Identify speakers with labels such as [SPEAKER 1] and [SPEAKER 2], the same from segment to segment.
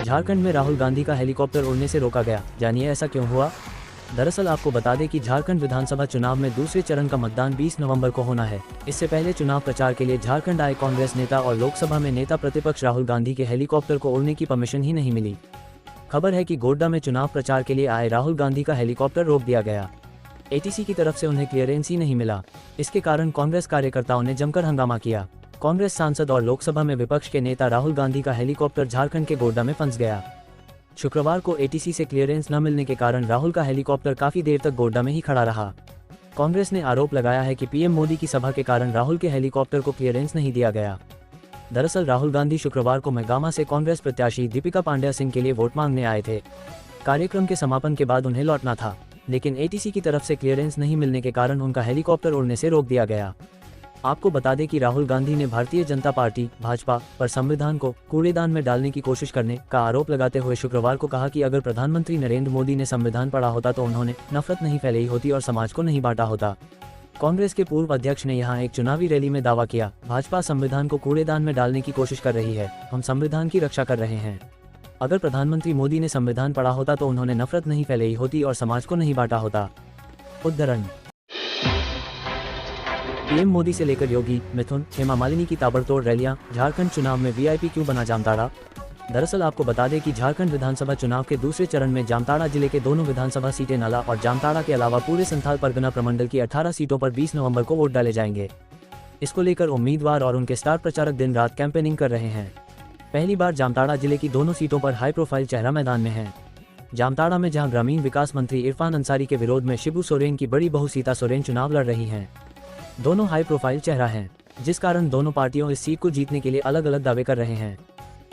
[SPEAKER 1] झारखंड में राहुल गांधी का हेलीकॉप्टर उड़ने से रोका गया, जानिए ऐसा क्यों हुआ। दरअसल आपको बता दें कि झारखंड विधानसभा चुनाव में दूसरे चरण का मतदान 20 नवंबर को होना है। इससे पहले चुनाव प्रचार के लिए झारखंड आए कांग्रेस नेता और लोकसभा में नेता प्रतिपक्ष राहुल गांधी के हेलीकॉप्टर को उड़ने की परमिशन ही नहीं मिली। खबर है कि गोड्डा में चुनाव प्रचार के लिए आए राहुल गांधी का हेलीकॉप्टर रोक दिया गया। एटीसी की तरफ से उन्हें क्लियरेंस ही नहीं मिला। इसके कारण कांग्रेस कार्यकर्ताओं ने जमकर हंगामा किया। कांग्रेस सांसद और लोकसभा में विपक्ष के नेता राहुल गांधी का हेलीकॉप्टर झारखंड के गोड्डा में फंस गया। शुक्रवार को एटीसी से क्लियरेंस न मिलने के कारण राहुल का हेलीकॉप्टर काफी देर तक गोड्डा में ही खड़ा रहा। कांग्रेस ने आरोप लगाया है कि पीएम मोदी की सभा के कारण राहुल के हेलीकॉप्टर को क्लियरेंस नहीं दिया गया। दरअसल राहुल गांधी शुक्रवार को मेहगामा से कांग्रेस प्रत्याशी दीपिका पांड्या सिंह के लिए वोट मांगने आए थे। कार्यक्रम के समापन के बाद उन्हें लौटना था, लेकिन एटीसी की तरफ से क्लियरेंस नहीं मिलने के कारण उनका हेलीकॉप्टर उड़ने से रोक दिया गया। आपको बता दें कि राहुल गांधी ने भारतीय जनता पार्टी भाजपा पर संविधान को कूड़ेदान में डालने की कोशिश करने का आरोप लगाते हुए शुक्रवार को कहा कि अगर प्रधानमंत्री नरेंद्र मोदी ने संविधान पढ़ा होता तो उन्होंने नफरत नहीं फैलाई होती और समाज को नहीं बांटा होता। कांग्रेस के पूर्व अध्यक्ष ने यहां एक चुनावी रैली में दावा किया, भाजपा संविधान को कूड़ेदान में डालने की कोशिश कर रही है, हम संविधान की रक्षा कर रहे हैं। अगर प्रधानमंत्री मोदी ने संविधान पढ़ा होता तो उन्होंने नफरत नहीं फैलाई होती और समाज को नहीं बांटा होता। उद्धरण। पीएम मोदी से लेकर योगी, मिथुन, हेमा मालिनी की ताबड़तोड़ रैलियां, झारखंड चुनाव में वीआईपी क्यों बना जामताड़ा। दरअसल आपको बता दें कि झारखंड विधानसभा चुनाव के दूसरे चरण में जामताड़ा जिले के दोनों विधानसभा सीटें नाला और जामताड़ा के अलावा पूरे संथाल परगना प्रमंडल की 18 सीटों पर 20 नवंबर को वोट डाले जाएंगे। इसको लेकर उम्मीदवार और उनके स्टार प्रचारक दिन रात कैंपेनिंग कर रहे हैं। पहली बार जामताड़ा जिले की दोनों सीटों पर हाई प्रोफाइल चेहरा मैदान में है। जामताड़ा में जहां ग्रामीण विकास मंत्री इरफान अंसारी के विरोध में शिबू सोरेन की बड़ी बहू सीता सोरेन चुनाव लड़ रही हैं। दोनों हाई प्रोफाइल चेहरा हैं, जिस कारण दोनों पार्टियों इस सीट को जीतने के लिए अलग अलग दावे कर रहे हैं।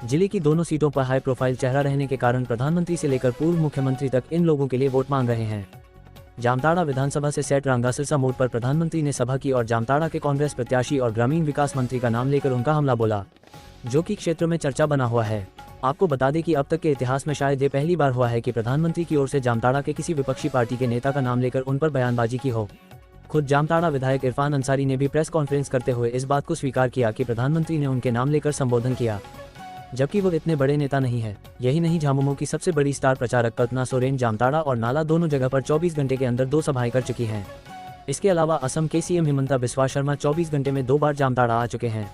[SPEAKER 1] जिले की दोनों सीटों पर हाई प्रोफाइल चेहरा रहने के कारण प्रधानमंत्री से लेकर पूर्व मुख्यमंत्री तक इन लोगों के लिए वोट मांग रहे हैं। जामताड़ा विधानसभा से सेठ रांगा सिरसा मोड़ पर प्रधानमंत्री ने सभा की और जामताड़ा के कांग्रेस प्रत्याशी और ग्रामीण विकास मंत्री का नाम लेकर उनका हमला बोला, जो कि क्षेत्र में चर्चा बना हुआ है। आपको बता दें कि अब तक के इतिहास में शायद ये पहली बार हुआ है कि प्रधानमंत्री की ओर से जामताड़ा के किसी विपक्षी पार्टी के नेता का नाम लेकर उन पर बयानबाजी की हो। खुद जामताड़ा विधायक इरफान अंसारी ने भी प्रेस कॉन्फ्रेंस करते हुए इस बात को स्वीकार किया कि प्रधानमंत्री ने उनके नाम लेकर संबोधन किया, जबकि वो इतने बड़े नेता नहीं है। यही नहीं, झामुमो की सबसे बड़ी स्टार प्रचारक कल्पना सोरेन जामताड़ा और नाला दोनों जगह पर 24 घंटे के अंदर 2 सभाएं कर चुकी हैं। इसके अलावा असम के सीएम हिमंता बिस्वा शर्मा 24 घंटे में 2 बार जामताड़ा आ चुके हैं।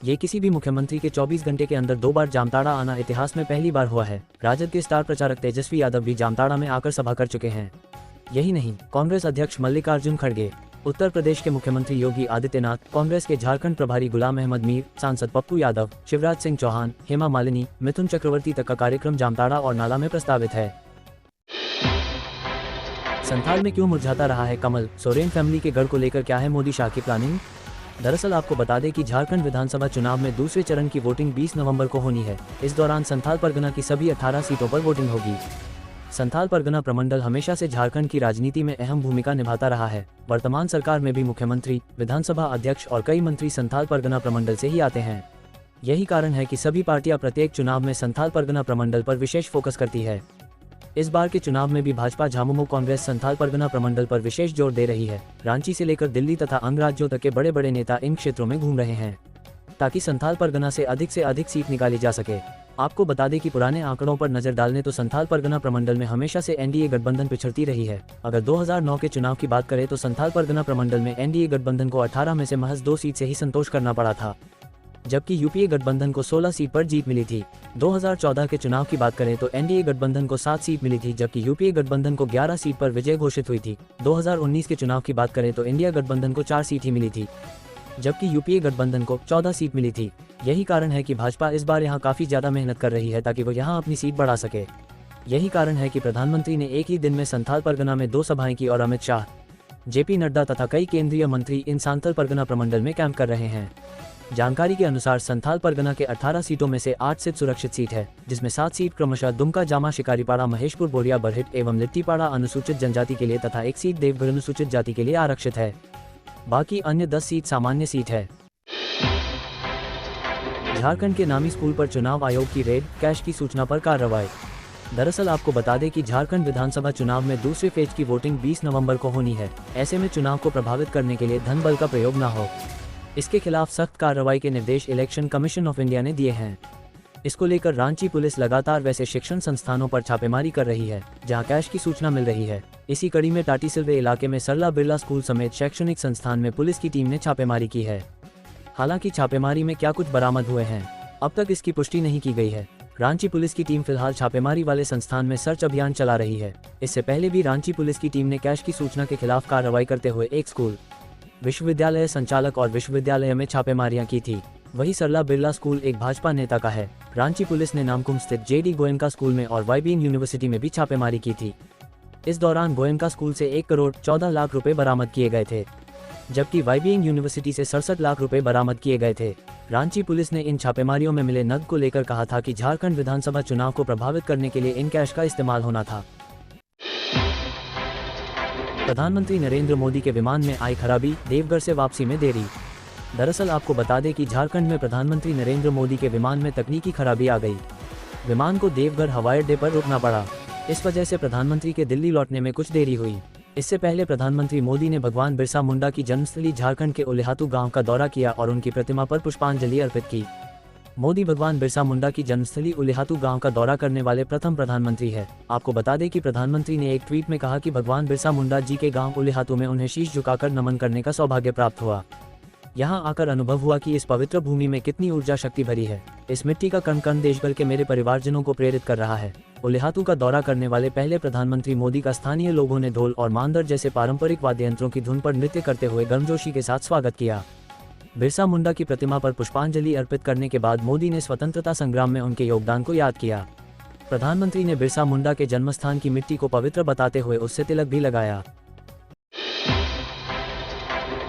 [SPEAKER 1] ये किसी भी मुख्यमंत्री के 24 घंटे के अंदर 2 बार जामताड़ा आना इतिहास में पहली बार हुआ है। राजद के स्टार प्रचारक तेजस्वी यादव भी जामताड़ा में आकर सभा कर चुके हैं। यही नहीं, कांग्रेस अध्यक्ष मल्लिकार्जुन खड़गे, उत्तर प्रदेश के मुख्यमंत्री योगी आदित्यनाथ, कांग्रेस के झारखंड प्रभारी गुलाम अहमद मीर, सांसद पप्पू यादव, शिवराज सिंह चौहान, हेमा मालिनी, मिथुन चक्रवर्ती तक का कार्यक्रम जामताड़ा और नाला में प्रस्तावित है। संथाल में क्यों मुरझाता रहा है कमल, सोरेन फैमिली के गढ़ को लेकर क्या है मोदी शाह की प्लानिंग। दरअसल आपको बता दें कि झारखंड विधानसभा चुनाव में दूसरे चरण की वोटिंग 20 नवंबर को होनी है। इस दौरान संथाल परगना की सभी 18 सीटों पर वोटिंग होगी। संथाल परगना प्रमंडल हमेशा से झारखंड की राजनीति में अहम भूमिका निभाता रहा है। वर्तमान सरकार में भी मुख्यमंत्री, विधानसभा अध्यक्ष और कई मंत्री संथाल परगना प्रमंडल से ही आते हैं। यही कारण है कि सभी पार्टियां प्रत्येक चुनाव में संथाल परगना प्रमंडल पर विशेष फोकस करती है। इस बार के चुनाव में भी भाजपा झामुमो कांग्रेस संथाल परगना प्रमंडल पर विशेष जोर दे रही है। रांची से लेकर दिल्ली तथा अंग राज्यों तक के बड़े बड़े नेता इन क्षेत्रों में घूम रहे हैं, ताकि संथाल परगना से अधिक सीट निकाली जा सके। आपको बता दें कि पुराने आंकड़ों पर नजर डालने तो संथाल परगना प्रमंडल में हमेशा से एनडीए गठबंधन पिछड़ती रही है। अगर 2009 के चुनाव की बात करें तो संथाल परगना प्रमंडल में एनडीए गठबंधन को 18 में से महज 2 सीट से ही संतोष करना पड़ा था, जबकि यूपीए गठबंधन को 16 सीट पर जीत मिली थी। 2014 के चुनाव की बात करें तो एनडीए गठबंधन को 7 सीट मिली थी, जबकि यूपीए गठबंधन को 11 सीट पर विजय घोषित हुई थी। 2019 के चुनाव की बात करें तो इंडिया गठबंधन को 4 सीट ही मिली थी, जबकि यूपीए गठबंधन को 14 सीट मिली थी। यही कारण है कि भाजपा इस बार यहां काफी ज्यादा मेहनत कर रही है ताकि वो यहां अपनी सीट बढ़ा सके। यही कारण है कि प्रधानमंत्री ने एक ही दिन में संथाल परगना में 2 सभाएं की और अमित शाह, जेपी नड्डा तथा कई केंद्रीय मंत्री इन संथाल परगना प्रमंडल में कैंप कर रहे हैं। जानकारी के अनुसार संथाल परगना के 18 सीटों में से 8 सीट सुरक्षित सीट है, जिसमें 7 सीट क्रमशः दुमका, जामा, शिकारीपाड़ा, महेशपुर, बोरिया, बरहिट एवं लिट्टीपाड़ा अनुसूचित जनजाति के लिए तथा 1 सीट देवघर अनुसूचित जाति के लिए आरक्षित है। बाकी अन्य 10 सीट सामान्य सीट है। झारखंड के नामी स्कूल पर चुनाव आयोग की रेड, कैश की सूचना पर कार्रवाई। दरअसल आपको बता दें कि झारखंड विधानसभा चुनाव में दूसरे फेज की वोटिंग 20 नवंबर को होनी है। ऐसे में चुनाव को प्रभावित करने के लिए धन बल का प्रयोग न हो, इसके खिलाफ सख्त कार्रवाई के निर्देश इलेक्शन कमीशन ऑफ इंडिया ने दिए हैं। इसको लेकर रांची पुलिस लगातार वैसे शिक्षण संस्थानों पर छापेमारी कर रही है जहां कैश की सूचना मिल रही है। इसी कड़ी में टाटीसिलवे इलाके में सरला बिरला स्कूल समेत शैक्षणिक संस्थान में पुलिस की टीम ने छापेमारी की है। हालांकि छापेमारी में क्या कुछ बरामद हुए हैं, अब तक इसकी पुष्टि नहीं की गई है। रांची पुलिस की टीम फिलहाल छापेमारी वाले संस्थान में सर्च अभियान चला रही है। इससे पहले भी रांची पुलिस की टीम ने कैश की सूचना के खिलाफ कार्रवाई करते हुए एक स्कूल, विश्वविद्यालय संचालक और विश्वविद्यालय में छापेमारियां की थी। वही सरला बिरला स्कूल एक भाजपा नेता का है। रांची पुलिस ने नामकुम स्थित जेडी गोयनका स्कूल में और वाईबीएन यूनिवर्सिटी में भी छापेमारी की थी। इस दौरान गोयनका स्कूल से 1 करोड़ 14 लाख रुपए बरामद किए गए थे, जबकि वाईबीएन यूनिवर्सिटी से 67 लाख रुपए बरामद किए गए थे। रांची पुलिस ने इन छापेमारियों में मिले नकद को लेकर कहा था कि झारखंड विधानसभा चुनाव को प्रभावित करने के लिए इन कैश का इस्तेमाल होना था। प्रधानमंत्री नरेंद्र मोदी के विमान में आई खराबी, देवघर से वापसी में देरी। दरअसल आपको बता दें कि झारखंड में प्रधानमंत्री नरेंद्र मोदी के विमान में तकनीकी खराबी आ गई। विमान को देवघर हवाई अड्डे पर रुकना पड़ा। इस वजह से प्रधानमंत्री के दिल्ली लौटने में कुछ देरी हुई। इससे पहले प्रधानमंत्री मोदी ने भगवान बिरसा मुंडा की जन्मस्थली झारखंड के उलिहातू गांव का दौरा किया और उनकी प्रतिमा पर पुष्पांजलि अर्पित की। मोदी भगवान बिरसा मुंडा की जन्मस्थली उलिहातू गांव का दौरा करने वाले प्रथम प्रधानमंत्री है। आपको बता दें कि प्रधानमंत्री ने एक ट्वीट में कहा कि भगवान बिरसा मुंडा जी के गांव उलिहातू में उन्हें शीश झुकाकर नमन करने का सौभाग्य प्राप्त हुआ। यहां आकर अनुभव हुआ कि इस पवित्र भूमि में कितनी ऊर्जा शक्ति भरी है। इस मिट्टी का कण कण देशभर के मेरे परिवारजनों को प्रेरित कर रहा है। उलिहातू का दौरा करने वाले पहले प्रधानमंत्री मोदी का स्थानीय लोगों ने ढोल और मांदर जैसे पारंपरिक वाद्य यंत्रों की धुन पर नृत्य करते हुए गर्मजोशी के साथ स्वागत किया। बिरसा मुंडा की प्रतिमा पर पुष्पांजलि अर्पित करने के बाद मोदी ने स्वतंत्रता संग्राम में उनके योगदान को याद किया। प्रधानमंत्री ने बिरसा मुंडा के जन्मस्थान की मिट्टी को पवित्र बताते हुए उससे तिलक भी लगाया।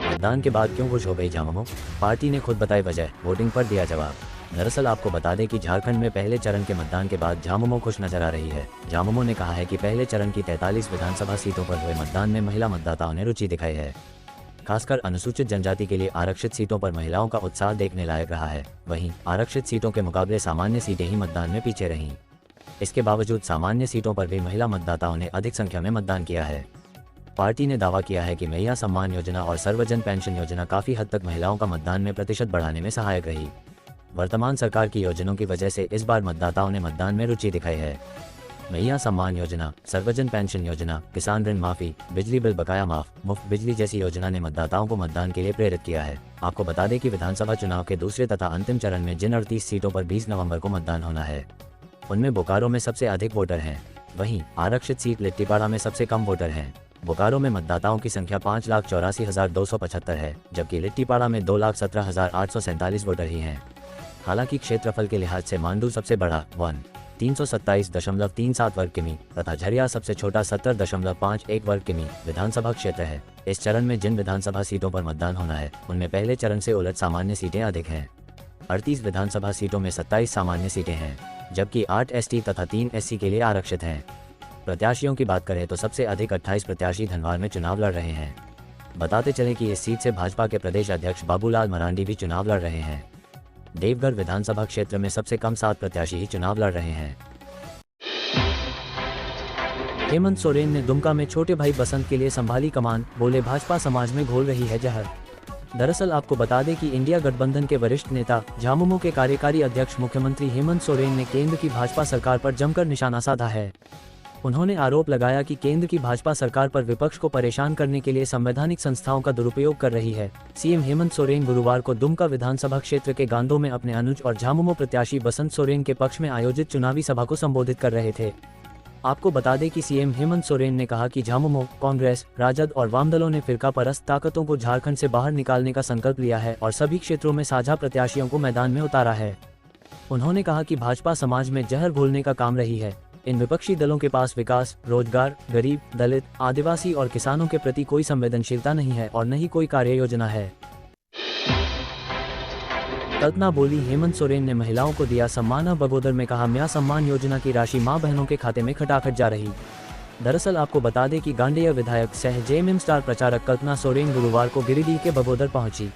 [SPEAKER 1] मतदान के बाद क्यों खुश हो गई झामुमो? पार्टी ने खुद बताई वजह, वोटिंग पर दिया जवाब। दरअसल आपको बता दें कि झारखंड में पहले चरण के मतदान के बाद झामुमो खुश नजर आ रही है। झामुमो ने कहा है कि पहले चरण की 43 विधानसभा सीटों पर हुए मतदान में महिला मतदाताओं ने रुचि दिखाई है। खासकर अनुसूचित जनजाति के लिए आरक्षित सीटों पर महिलाओं का उत्साह देखने लायक रहा है। वहीं आरक्षित सीटों के मुकाबले सामान्य सीटें ही मतदान में पीछे रहीं। इसके बावजूद सामान्य सीटों पर भी महिला मतदाताओं ने अधिक संख्या में मतदान किया है। पार्टी ने दावा किया है कि मैया सम्मान योजना और सर्वजन पेंशन योजना काफी हद तक महिलाओं का मतदान में प्रतिशत बढ़ाने में सहायक रही। वर्तमान सरकार की योजनाओं की वजह से इस बार मतदाताओं ने मतदान में रुचि दिखाई है। मैया सम्मान योजना, सर्वजन पेंशन योजना, किसान ऋण माफी, बिजली बिल बकाया माफ, मुफ्त बिजली जैसी योजना ने मतदाताओं को मतदान के लिए प्रेरित किया है। आपको बता दें कि विधानसभा चुनाव के दूसरे तथा अंतिम चरण में जिन 38 सीटों पर 20 नवंबर को मतदान होना है, उनमें बोकारो में सबसे अधिक वोटर हैं। वहीं आरक्षित सीट लिट्टीपाड़ा में सबसे कम वोटर हैं। बोकारो में मतदाताओं की संख्या 5,84,275 है, जबकि लिट्टीपाड़ा में 2,17,847 वोटर ही हैं। हालांकि क्षेत्रफल के लिहाज से मांडू सबसे बड़ा 327.37 वर्ग किमी तथा झरिया सबसे छोटा 70.51 वर्ग किमी विधानसभा क्षेत्र है। इस चरण में जिन विधानसभा सीटों पर मतदान होना है, उनमें पहले चरण से उलट सामान्य सीटें अधिक हैं। 38 विधानसभा सीटों में 27 सामान्य सीटें हैं, जबकि 8 एसटी तथा 3 एससी के लिए आरक्षित हैं। प्रत्याशियों की बात करें तो सबसे अधिक 28 प्रत्याशी धनवार में चुनाव लड़ रहे हैं। बताते चलें कि इस सीट से भाजपा के प्रदेश अध्यक्ष बाबूलाल मरांडी भी चुनाव लड़ रहे हैं। देवघर विधानसभा क्षेत्र में सबसे कम 7 प्रत्याशी ही चुनाव लड़ रहे हैं। हेमंत सोरेन ने दुमका में छोटे भाई बसंत के लिए संभाली कमान, बोले भाजपा समाज में घोल रही है जहर। दरअसल आपको बता दें कि इंडिया गठबंधन के वरिष्ठ नेता झामुमो के कार्यकारी अध्यक्ष मुख्यमंत्री हेमंत सोरेन ने केंद्र की भाजपा सरकार पर जमकर निशाना साधा है। उन्होंने आरोप लगाया कि केंद्र की भाजपा सरकार पर विपक्ष को परेशान करने के लिए संवैधानिक संस्थाओं का दुरुपयोग कर रही है। सीएम हेमंत सोरेन गुरुवार को दुमका विधानसभा क्षेत्र के गांदों में अपने अनुज और झामुमो प्रत्याशी बसंत सोरेन के पक्ष में आयोजित चुनावी सभा को संबोधित कर रहे थे। आपको बता दें कि सीएम हेमंत सोरेन ने कहा कि झामुमो, कांग्रेस, राजद और वाम दलों ने फिरका परस्त ताकतों को झारखंड से बाहर निकालने का संकल्प लिया है और सभी क्षेत्रों में साझा प्रत्याशियों को मैदान में उतारा है। उन्होंने कहा कि भाजपा समाज में जहर घोलने का काम रही है। इन विपक्षी दलों के पास विकास, रोजगार, गरीब, दलित, आदिवासी और किसानों के प्रति कोई संवेदनशीलता नहीं है और न ही कोई कार्य योजना है। कल्पना बोली, हेमंत सोरेन ने महिलाओं को दिया सम्मान। बगोदर में कहा, म्या सम्मान योजना की राशि मां बहनों के खाते में खटाखट जा रही। दरअसल आपको बता दें कि गांडेय विधायक सह जेएमएम स्टार प्रचारक कल्पना सोरेन गुरुवार को गिरिडीह के बगोदर पहुंची।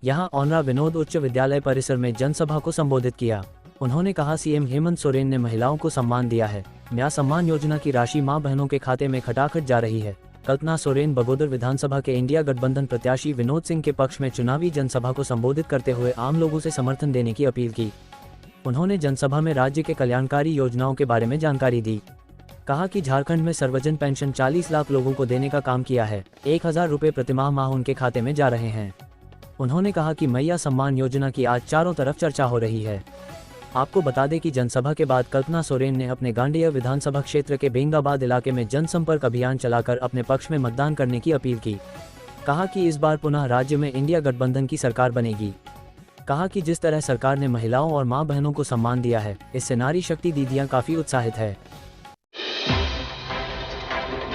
[SPEAKER 1] यहां ऑनरा विनोद उच्च विद्यालय परिसर में जनसभा को संबोधित किया। उन्होंने कहा, सीएम हेमंत सोरेन ने महिलाओं को सम्मान दिया है। म्या सम्मान योजना की राशि मां बहनों के खाते में खटाखट जा रही है। कल्पना सोरेन बगोदर विधानसभा के इंडिया गठबंधन प्रत्याशी विनोद सिंह के पक्ष में चुनावी जनसभा को संबोधित करते हुए आम लोगों से समर्थन देने की अपील की। उन्होंने जनसभा में राज्य के कल्याणकारी योजनाओं के बारे में जानकारी दी। कहा कि झारखंड में सर्वजन पेंशन 40 लाख लोगों को देने का काम किया है। 1000 रुपये प्रतिमाह माह उनके खाते में जा रहे हैं। उन्होंने कहा कि मैया सम्मान योजना की आज चारों तरफ चर्चा हो रही है। आपको बता दें कि जनसभा के बाद कल्पना सोरेन ने अपने गांडेय विधानसभा क्षेत्र के बेंगाबाद इलाके में जनसंपर्क अभियान चलाकर अपने पक्ष में मतदान करने की अपील की। कहा कि इस बार पुनः राज्य में इंडिया गठबंधन की सरकार बनेगी। कहा कि जिस तरह सरकार ने महिलाओं और मां बहनों को सम्मान दिया है, इससे नारी शक्ति दीदियां काफी उत्साहित है।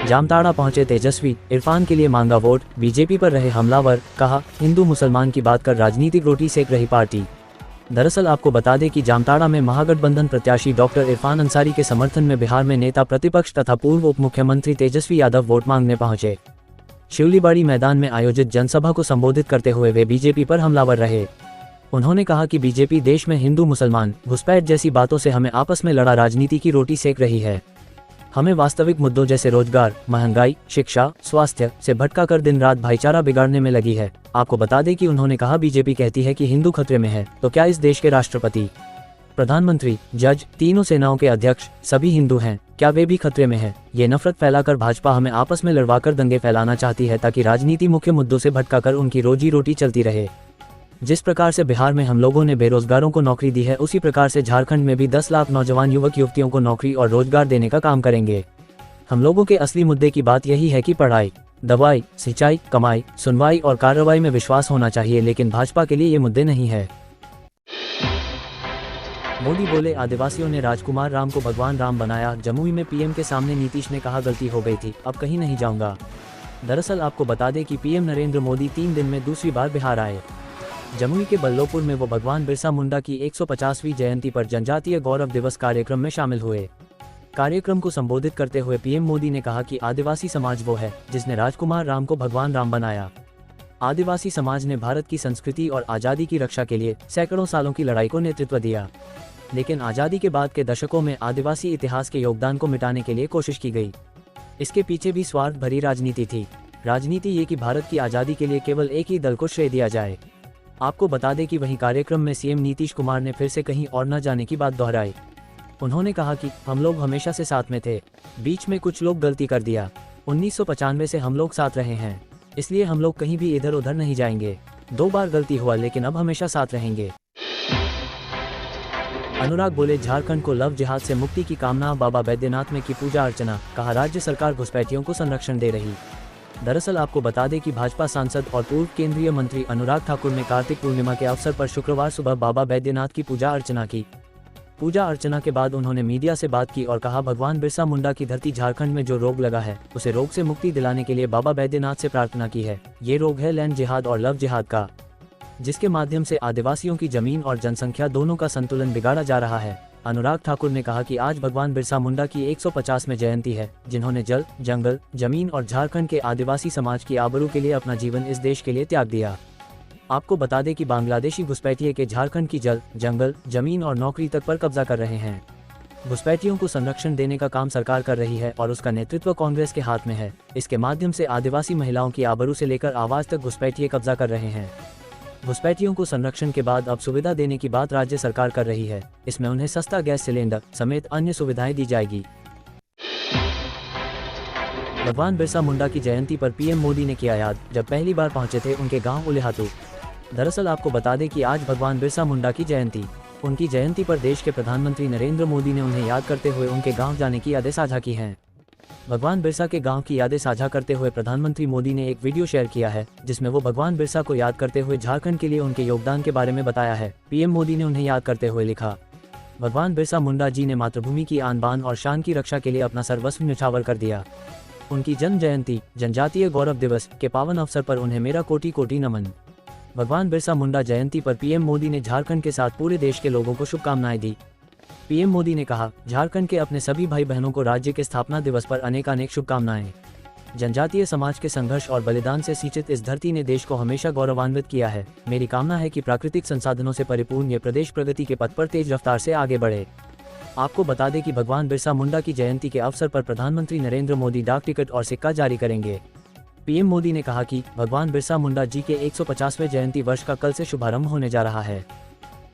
[SPEAKER 1] जामताड़ा पहुंचे तेजस्वी, इरफान के लिए मांगा वोट, बीजेपी पर रहे हमलावर। कहा, हिंदू मुसलमान की बात कर राजनीतिक रोटी सेक रही पार्टी। दरअसल आपको बता दें कि जामताड़ा में महागठबंधन प्रत्याशी डॉक्टर इरफान अंसारी के समर्थन में बिहार में नेता प्रतिपक्ष तथा पूर्व उप मुख्यमंत्री तेजस्वी यादव वोट मांगने पहुंचे। शिवलीबाड़ी मैदान में आयोजित जनसभा को संबोधित करते हुए वे बीजेपी पर हमलावर रहे। उन्होंने कहा कि बीजेपी देश में हिंदू मुसलमान घुसपैठ जैसी बातों से हमें आपस में लड़ा राजनीति की रोटी सेक रही है। हमें वास्तविक मुद्दों जैसे रोजगार, महंगाई, शिक्षा, स्वास्थ्य से भटका कर दिन रात भाईचारा बिगाड़ने में लगी है। आपको बता दें कि उन्होंने कहा, बीजेपी कहती है कि हिंदू खतरे में है, तो क्या इस देश के राष्ट्रपति, प्रधानमंत्री, जज, तीनों सेनाओं के अध्यक्ष सभी हिंदू हैं? क्या वे भी खतरे में हैं? ये नफरत फैलाकर भाजपा हमें आपस में लड़वाकर दंगे फैलाना चाहती है ताकि राजनीति मुख्य मुद्दों से भटकाकर उनकी रोजी रोटी चलती रहे। जिस प्रकार से बिहार में हम लोगों ने बेरोजगारों को नौकरी दी है, उसी प्रकार से झारखंड में भी 10 लाख नौजवान युवक युवतियों को नौकरी और रोजगार देने का काम करेंगे। हम लोगों के असली मुद्दे की बात यही है कि पढ़ाई, दवाई, सिंचाई, कमाई, सुनवाई और कार्रवाई में विश्वास होना चाहिए, लेकिन भाजपा के लिए ये मुद्दे नहीं है। मोदी बोले, आदिवासियों ने राजकुमार राम को भगवान राम बनाया। जमुई में पीएम के सामने नीतीश ने कहा, गलती हो गई थी, अब कहीं नहीं जाऊंगा। दरअसल आपको बता दें कि पीएम नरेंद्र मोदी 3 दिन में दूसरी बार बिहार आए। जमुई के बल्लोपुर में वो भगवान बिरसा मुंडा की 150वीं जयंती पर जनजातीय गौरव दिवस कार्यक्रम में शामिल हुए। कार्यक्रम को संबोधित करते हुए पीएम मोदी ने कहा कि आदिवासी समाज वो है जिसने राजकुमार राम को भगवान राम बनाया। आदिवासी समाज ने भारत की संस्कृति और आज़ादी की रक्षा के लिए सैकड़ों सालों की लड़ाई को नेतृत्व दिया, लेकिन आज़ादी के बाद के दशकों में आदिवासी इतिहास के योगदान को मिटाने के लिए कोशिश की गई। इसके पीछे भी स्वार्थ भरी राजनीति थी। राजनीति ये कि भारत की आज़ादी के लिए केवल एक ही दल को श्रेय दिया जाए। आपको बता दें कि वहीं कार्यक्रम में सीएम नीतीश कुमार ने फिर से कहीं और न जाने की बात दोहराई। उन्होंने कहा कि हम लोग हमेशा से साथ में थे, बीच में कुछ लोग गलती कर दिया। 1995 से हम लोग साथ रहे हैं, इसलिए हम लोग कहीं भी इधर उधर नहीं जाएंगे। 2 बार गलती हुआ, लेकिन अब हमेशा साथ रहेंगे। अनुराग बोले, झारखंड को लव जिहाद से मुक्ति की कामना, बाबा बैद्यनाथ में की पूजा अर्चना। कहा, राज्य सरकार घुसपैठियों को संरक्षण दे रही। दरअसल आपको बता दें कि भाजपा सांसद और पूर्व केंद्रीय मंत्री अनुराग ठाकुर ने कार्तिक पूर्णिमा के अवसर पर शुक्रवार सुबह बाबा बैद्यनाथ की पूजा अर्चना की। पूजा अर्चना के बाद उन्होंने मीडिया से बात की और कहा, भगवान बिरसा मुंडा की धरती झारखंड में जो रोग लगा है, उसे रोग से मुक्ति दिलाने के लिए बाबा बैद्यनाथ से प्रार्थना की है। ये रोग है लैंड जिहाद और लव जिहाद का, जिसके माध्यम से आदिवासियों की जमीन और जनसंख्या दोनों का संतुलन बिगाड़ा जा रहा है। अनुराग ठाकुर ने कहा कि आज भगवान बिरसा मुंडा की 150वें जयंती है, जिन्होंने जल, जंगल, जमीन और झारखंड के आदिवासी समाज की आबरू के लिए अपना जीवन इस देश के लिए त्याग दिया। आपको बता दें कि बांग्लादेशी घुसपैठिए के झारखंड की जल, जंगल, जमीन और नौकरी तक पर कब्जा कर रहे हैं। घुसपैठियों को संरक्षण देने का काम सरकार कर रही है और उसका नेतृत्व कांग्रेस के हाथ में है। इसके माध्यम से आदिवासी महिलाओं की आबरू से लेकर आवाज तक घुसपैठिए कब्जा कर रहे हैं। घुसपैठियों को संरक्षण के बाद अब सुविधा देने की बात राज्य सरकार कर रही है। इसमें उन्हें सस्ता गैस सिलेंडर समेत अन्य सुविधाएं दी जाएगी। भगवान बिरसा मुंडा की जयंती पर पीएम मोदी ने किया याद, जब पहली बार पहुंचे थे उनके गांव उलेहातू। दरअसल आपको बता दें कि आज भगवान बिरसा मुंडा की जयंती। उनकी जयंती पर देश के प्रधानमंत्री नरेंद्र मोदी ने उन्हें याद करते हुए उनके गाँव जाने की यादें साझा की हैं। भगवान बिरसा के गांव की यादें साझा करते हुए प्रधानमंत्री मोदी ने एक वीडियो शेयर किया है, जिसमें वो भगवान बिरसा को याद करते हुए झारखंड के लिए उनके योगदान के बारे में बताया है। पीएम मोदी ने उन्हें याद करते हुए लिखा, भगवान बिरसा मुंडा जी ने मातृभूमि की आन बान और शान की रक्षा के लिए अपना सर्वस्व न्यौछावर कर दिया। उनकी जन्म जयंती, जनजातीय गौरव दिवस के पावन अवसर पर उन्हें मेरा कोटि कोटि नमन। भगवान बिरसा मुंडा जयंती पर पीएम मोदी ने झारखंड के साथ पूरे देश के लोगों को शुभकामनाएं दी। पीएम मोदी ने कहा, झारखंड के अपने सभी भाई बहनों को राज्य के स्थापना दिवस पर अनेकानेक शुभकामनाएं। जनजातीय समाज के संघर्ष और बलिदान से सिंचित इस धरती ने देश को हमेशा गौरवान्वित किया है। मेरी कामना है कि प्राकृतिक संसाधनों से परिपूर्ण ये प्रदेश प्रगति के पथ पर तेज रफ्तार से आगे बढ़े। आपको बता दें कि भगवान बिरसा मुंडा की जयंती के अवसर पर प्रधानमंत्री नरेंद्र मोदी डाक टिकट और सिक्का जारी करेंगे। पीएम मोदी ने कहा कि भगवान बिरसा मुंडा जी के 150वें जयंती वर्ष का कल से शुभारंभ होने जा रहा है।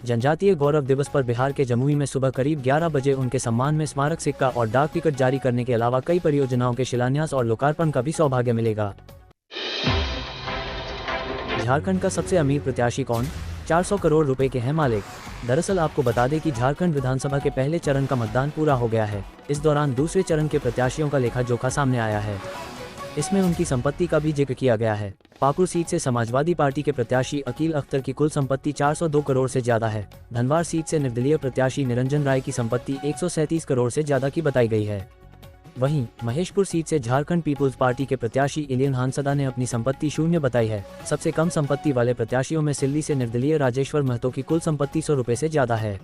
[SPEAKER 1] जनजातीय गौरव दिवस पर बिहार के जमुई में सुबह करीब 11 बजे उनके सम्मान में स्मारक सिक्का और डाक टिकट जारी करने के अलावा कई परियोजनाओं के शिलान्यास और लोकार्पण का भी सौभाग्य मिलेगा। झारखंड का सबसे अमीर प्रत्याशी कौन? 400 करोड़ रुपए के हैं मालिक। दरअसल आपको बता दें कि झारखंड विधानसभा के पहले चरण का मतदान पूरा हो गया है। इस दौरान दूसरे चरण के प्रत्याशियों का लेखा जोखा सामने आया है। इसमें उनकी संपत्ति का भी जिक्र किया गया है। पाकुड़ सीट से समाजवादी पार्टी के प्रत्याशी अकील अख्तर की कुल संपत्ति 402 करोड़ से ज्यादा है। धनवार सीट से निर्दलीय प्रत्याशी निरंजन राय की संपत्ति 137 करोड़ से ज्यादा की बताई गई है। वहीं महेशपुर सीट से झारखंड पीपुल्स पार्टी के प्रत्याशी इलियन हांसदा ने अपनी संपत्ति 0 बताई है। सबसे कम संपत्ति वाले प्रत्याशियों में सिल्ली से निर्दलीय राजेश्वर महतो की कुल संपत्ति 100 रुपए से ज्यादा है।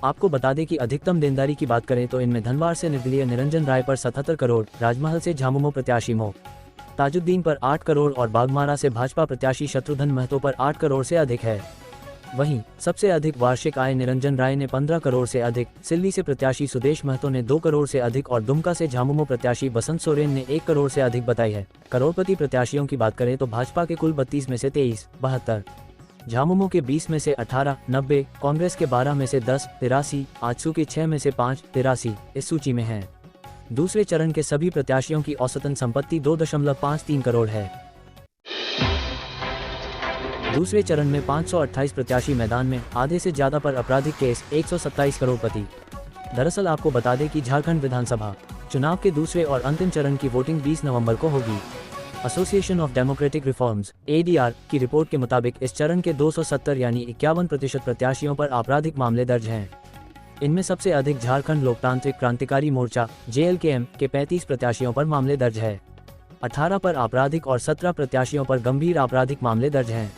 [SPEAKER 1] आपको बता दें कि अधिकतम देनदारी की बात करें तो इनमें धनवार से निर्दलीय निरंजन राय पर 77 करोड़, राजमहल से झामुमो प्रत्याशी मो ताजुद्दीन पर 8 करोड़ और बागमारा से भाजपा प्रत्याशी शत्रुघ्न महतो पर 8 करोड़ से अधिक है। वहीं सबसे अधिक वार्षिक आय निरंजन राय ने 15 करोड़ से अधिक, सिल्ली से प्रत्याशी सुदेश महतो ने 2 करोड़ से अधिक और दुमका से झामुमो प्रत्याशी बसंत सोरेन ने 1 करोड़ से अधिक बताई है। करोड़पति प्रत्याशियों की बात करें तो भाजपा के कुल 32 में से 23, 72, झामुमो के 20 में से 18, 90, कांग्रेस के 12 में से 10, 83, आजसू के 6 में से 5, 83 इस सूची में हैं। दूसरे चरण के सभी प्रत्याशियों की औसतन संपत्ति 2.53 करोड़ है। दूसरे चरण में 528 प्रत्याशी मैदान में, आधे से ज्यादा पर आपराधिक केस, 127 करोड़पति। दरअसल आपको बता दें कि झारखंड विधानसभा चुनाव के दूसरे और अंतिम चरण की वोटिंग 20 नवंबर को होगी। Association of democratic reforms (ADR) की रिपोर्ट के मुताबिक इस चरण के 270 यानी 51% प्रत्याशियों पर आपराधिक मामले दर्ज हैं। इनमें सबसे अधिक झारखंड लोकतांत्रिक क्रांतिकारी मोर्चा (JLKM) के 35 प्रत्याशियों पर मामले दर्ज है। 18 पर आपराधिक और 17 प्रत्याशियों पर गंभीर आपराधिक मामले दर्ज हैं।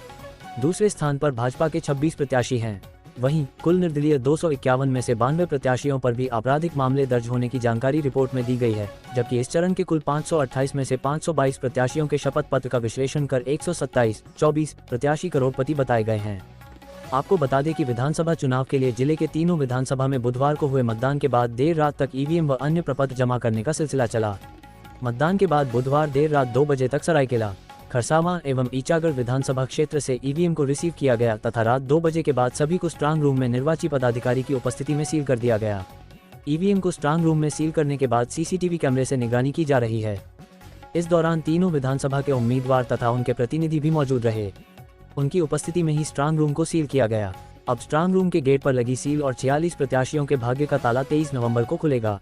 [SPEAKER 1] दूसरे स्थान पर भाजपा के 26 प्रत्याशी हैं। वहीं कुल निर्दलीय 251 में से 92 प्रत्याशियों पर भी आपराधिक मामले दर्ज होने की जानकारी रिपोर्ट में दी गई है, जबकि इस चरण के कुल 528 में से 522 प्रत्याशियों के शपथ पत्र का विश्लेषण कर 127 प्रत्याशी करोड़पति बताए गए हैं। आपको बता दें कि विधानसभा चुनाव के लिए जिले के तीनों विधानसभा में बुधवार को हुए मतदान के बाद देर रात तक EVM व अन्य प्रपत्र जमा करने का सिलसिला चला। मतदान के बाद बुधवार देर रात 2 बजे तक सरायकेला, खरसावां एवं ईचागढ़ विधानसभा क्षेत्र से EVM को रिसीव किया गया तथा रात 2 बजे के बाद सभी को स्ट्रांग रूम में निर्वाची पदाधिकारी की उपस्थिति में सील कर दिया गया। EVM को स्ट्रांग रूम में सील करने के बाद CCTV कैमरे से निगरानी की जा रही है। इस दौरान तीनों विधानसभा के उम्मीदवार तथा उनके प्रतिनिधि भी मौजूद रहे। उनकी उपस्थिति में ही स्ट्रांग रूम को सील किया गया। अब स्ट्रांग रूम के गेट पर लगी सील और 46 प्रत्याशियों के भाग्य का ताला 23 नवंबर को खुलेगा।